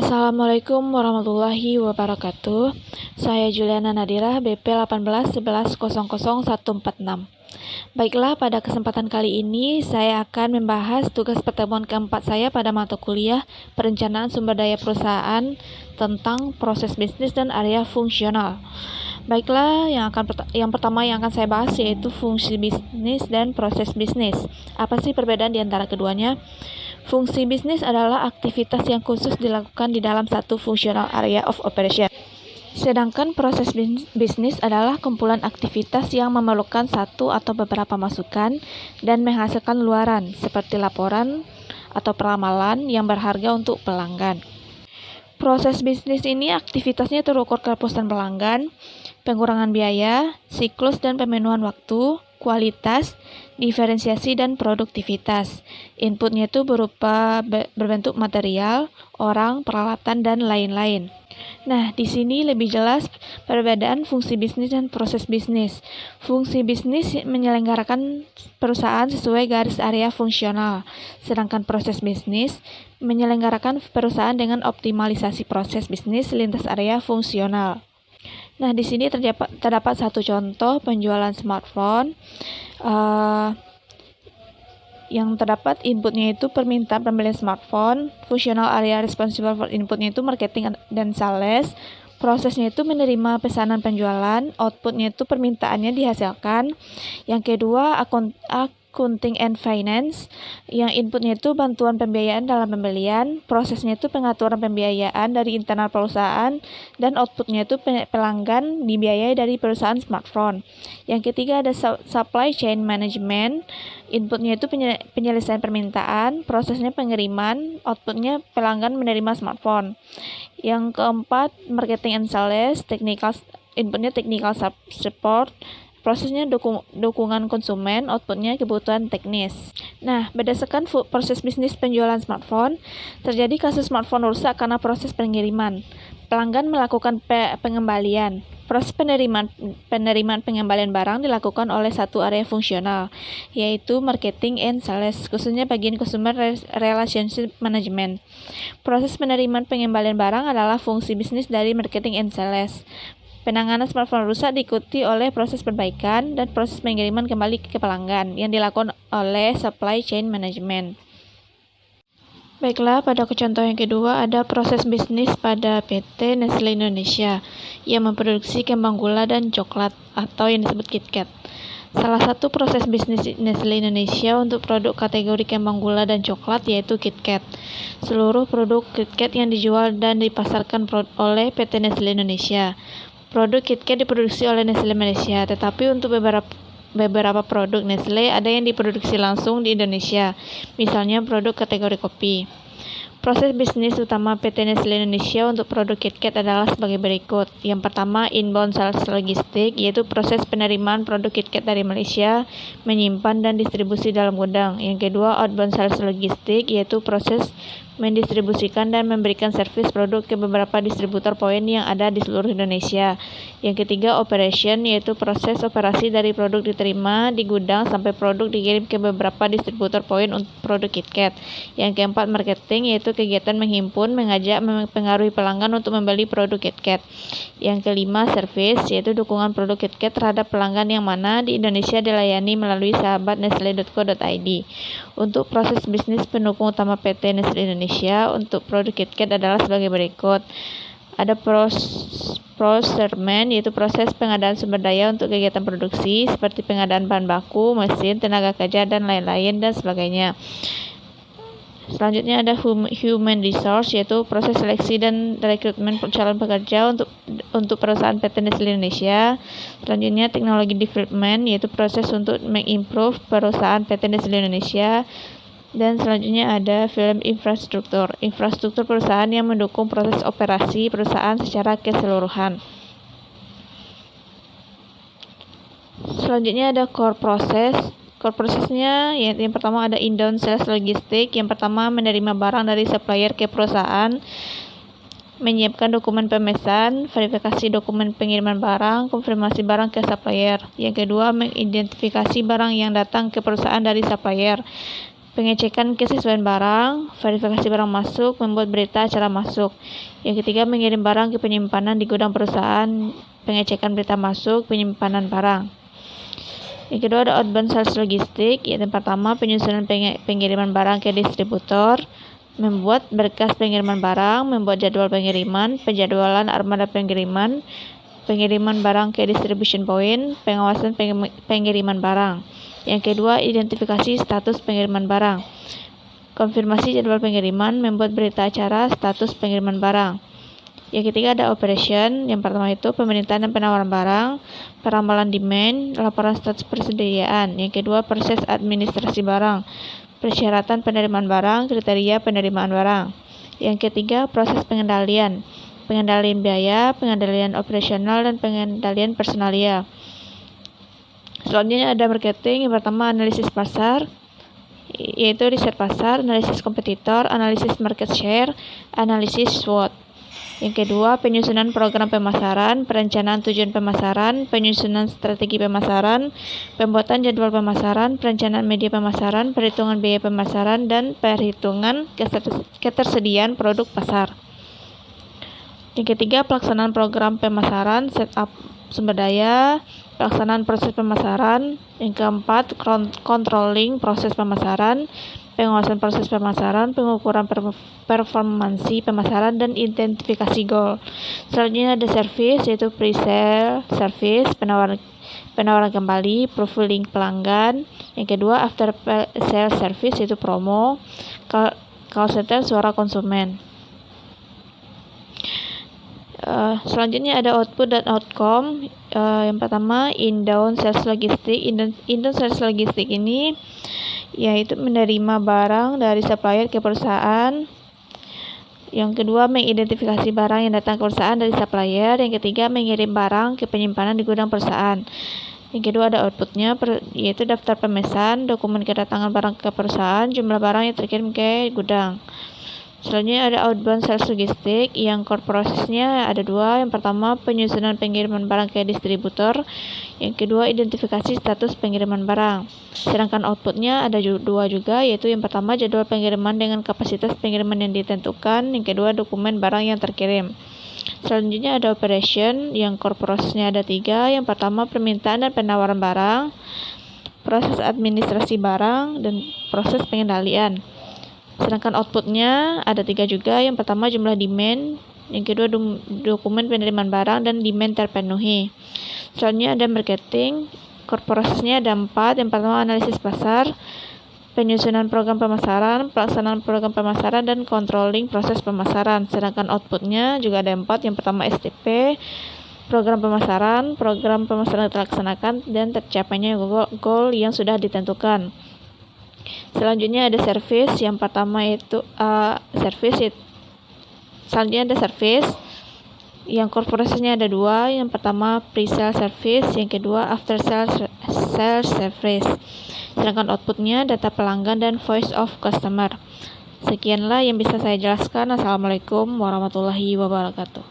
Assalamualaikum warahmatullahi wabarakatuh. Saya Juliana Nadira, BP 1811000146. Baiklah, pada kesempatan kali ini saya akan membahas tugas pertemuan keempat saya pada mata kuliah Perencanaan Sumber Daya Perusahaan tentang proses bisnis dan area fungsional. Baiklah, yang pertama yang akan saya bahas yaitu fungsi bisnis dan proses bisnis. Apa sih perbedaan di antara keduanya? Fungsi bisnis adalah aktivitas yang khusus dilakukan di dalam satu functional area of operation. Sedangkan proses bisnis adalah kumpulan aktivitas yang memerlukan satu atau beberapa masukan dan menghasilkan luaran, seperti laporan atau peramalan yang berharga untuk pelanggan. Proses bisnis ini aktivitasnya terukur kepuasan pelanggan, pengurangan biaya, siklus dan pemenuhan waktu, kualitas, diferensiasi dan produktivitas. Inputnya itu berupa berbentuk material, orang, peralatan, dan lain-lain. Nah, di sini lebih jelas perbedaan fungsi bisnis dan proses bisnis. Fungsi bisnis menyelenggarakan perusahaan sesuai garis area fungsional, sedangkan proses bisnis menyelenggarakan perusahaan dengan optimalisasi proses bisnis lintas area fungsional. Nah, di sini terdapat satu contoh penjualan smartphone yang terdapat inputnya itu permintaan pembelian smartphone, functional area responsible for inputnya itu marketing dan sales, prosesnya itu menerima pesanan penjualan, outputnya itu permintaannya dihasilkan. Yang kedua, accounting and finance, yang inputnya itu bantuan pembiayaan dalam pembelian, prosesnya itu pengaturan pembiayaan dari internal perusahaan, dan outputnya itu pelanggan dibiayai dari perusahaan smartphone. Yang ketiga ada supply chain management, inputnya itu penyelesaian permintaan, prosesnya pengiriman, outputnya pelanggan menerima smartphone. Yang keempat marketing and sales, inputnya technical support, prosesnya dukungan konsumen, outputnya kebutuhan teknis. Nah, berdasarkan proses bisnis penjualan smartphone, terjadi kasus smartphone rusak karena proses pengiriman. Pelanggan melakukan pengembalian. Proses penerimaan pengembalian barang dilakukan oleh satu area fungsional, yaitu marketing and sales, khususnya bagian consumer relationship management. Proses penerimaan pengembalian barang adalah fungsi bisnis dari marketing and sales. Penanganan smartphone rusak diikuti oleh proses perbaikan dan proses pengiriman kembali ke pelanggan yang dilakukan oleh supply chain management. Baiklah, pada contoh yang kedua ada proses bisnis pada PT Nestle Indonesia yang memproduksi kembang gula dan coklat atau yang disebut KitKat. Salah satu proses bisnis Nestle Indonesia untuk produk kategori kembang gula dan coklat yaitu KitKat. Seluruh produk KitKat yang dijual dan dipasarkan oleh PT Nestle Indonesia. Produk KitKat diproduksi oleh Nestle Malaysia, tetapi untuk beberapa produk Nestle ada yang diproduksi langsung di Indonesia, misalnya produk kategori kopi. Proses bisnis utama PT Nestle Indonesia untuk produk KitKat adalah sebagai berikut. Yang pertama, inbound sales logistik, yaitu proses penerimaan produk KitKat dari Malaysia, menyimpan dan distribusi dalam gudang. Yang kedua, outbound sales logistik, yaitu proses mendistribusikan dan memberikan servis produk ke beberapa distributor poin yang ada di seluruh Indonesia. Yang ketiga, operation, yaitu proses operasi dari produk diterima di gudang sampai produk dikirim ke beberapa distributor poin untuk produk KitKat. Yang keempat, marketing, yaitu kegiatan menghimpun, mengajak, mempengaruhi pelanggan untuk membeli produk KitKat. Yang kelima, service, yaitu dukungan produk KitKat terhadap pelanggan yang mana di Indonesia dilayani melalui sahabat nestle.co.id. Untuk proses bisnis pendukung utama PT Nestle Indonesia untuk produk KitKat adalah sebagai berikut. Ada procurement, yaitu proses pengadaan sumber daya untuk kegiatan produksi seperti pengadaan bahan baku, mesin, tenaga kerja, dan lain-lain dan sebagainya. Selanjutnya ada human resource, yaitu proses seleksi dan rekrutmen calon pekerja untuk perusahaan PT Nestle Indonesia. Selanjutnya teknologi development, yaitu proses untuk mengimprove perusahaan PT Nestle Indonesia. Dan selanjutnya ada film infrastruktur perusahaan yang mendukung proses operasi perusahaan secara keseluruhan. Selanjutnya ada core prosesnya, yang pertama ada inbound sales logistik. Yang pertama, menerima barang dari supplier ke perusahaan, menyiapkan dokumen pemesan, verifikasi dokumen pengiriman barang, konfirmasi barang ke supplier. Yang kedua, mengidentifikasi barang yang datang ke perusahaan dari supplier, pengecekan kesesuaian barang, verifikasi barang masuk, membuat berita acara masuk. Yang ketiga, mengirim barang ke penyimpanan di gudang perusahaan, pengecekan berita masuk, penyimpanan barang. Yang kedua ada outbound sales logistik, yaitu pertama pengiriman barang ke distributor, membuat berkas pengiriman barang, membuat jadwal pengiriman, penjadwalan armada pengiriman, pengiriman barang ke distribution point, pengawasan pengiriman barang. Yang kedua, identifikasi status pengiriman barang, konfirmasi jadwal pengiriman, membuat berita acara status pengiriman barang. Yang ketiga ada operation, yang pertama itu pemerintahan dan penawaran barang, peramalan demand, laporan status persediaan. Yang kedua, proses administrasi barang, persyaratan penerimaan barang, kriteria penerimaan barang. Yang ketiga, proses pengendalian biaya, pengendalian operasional, dan pengendalian personalia. Selanjutnya ada marketing, yang pertama analisis pasar, yaitu riset pasar, analisis kompetitor, analisis market share, analisis SWOT. Yang kedua, penyusunan program pemasaran, perencanaan tujuan pemasaran, penyusunan strategi pemasaran, pembuatan jadwal pemasaran, perencanaan media pemasaran, perhitungan biaya pemasaran, dan perhitungan ketersediaan produk pasar. Yang ketiga, pelaksanaan program pemasaran, setup sumber daya, pelaksanaan proses pemasaran. Yang keempat, controlling proses pemasaran, pengawasan proses pemasaran, pengukuran performansi pemasaran, dan identifikasi goal. Selanjutnya ada service, yaitu pre-sale service, penawaran kembali, profiling pelanggan. Yang kedua, after sale service, yaitu promo, call center, suara konsumen. Selanjutnya ada output dan outcome. Yang pertama, inbound sales logistik. Inbound sales logistik ini yaitu menerima barang dari supplier ke perusahaan. Yang kedua, mengidentifikasi barang yang datang ke perusahaan dari supplier. Yang ketiga, mengirim barang ke penyimpanan di gudang perusahaan. Yang kedua ada outputnya, yaitu daftar pemesan, dokumen kedatangan barang ke perusahaan, jumlah barang yang terkirim ke gudang. Selanjutnya ada outbound sales logistik, yang core prosesnya ada dua. Yang pertama, penyusunan pengiriman barang ke distributor. Yang kedua, identifikasi status pengiriman barang. Sedangkan outputnya ada dua juga, yaitu yang pertama, jadwal pengiriman dengan kapasitas pengiriman yang ditentukan. Yang kedua, dokumen barang yang terkirim. Selanjutnya ada operation, yang core prosesnya ada tiga. Yang pertama, permintaan dan penawaran barang, proses administrasi barang, dan proses pengendalian. Sedangkan outputnya ada tiga juga. Yang pertama, jumlah demand. Yang kedua, dokumen penerimaan barang dan demand terpenuhi. Selanjutnya ada marketing. Core prosesnya ada 4. Yang pertama, analisis pasar, penyusunan program pemasaran, pelaksanaan program pemasaran, dan controlling proses pemasaran. Sedangkan outputnya juga ada 4. Yang pertama, STP, program pemasaran terlaksanakan dan tercapainya goal yang sudah ditentukan. Selanjutnya ada service, yang pertama itu selanjutnya ada service, yang core prosesnya ada dua. Yang pertama, pre-sale service, yang kedua, after sales service. Sedangkan outputnya data pelanggan dan voice of customer. Sekianlah yang bisa saya jelaskan. Assalamualaikum warahmatullahi wabarakatuh.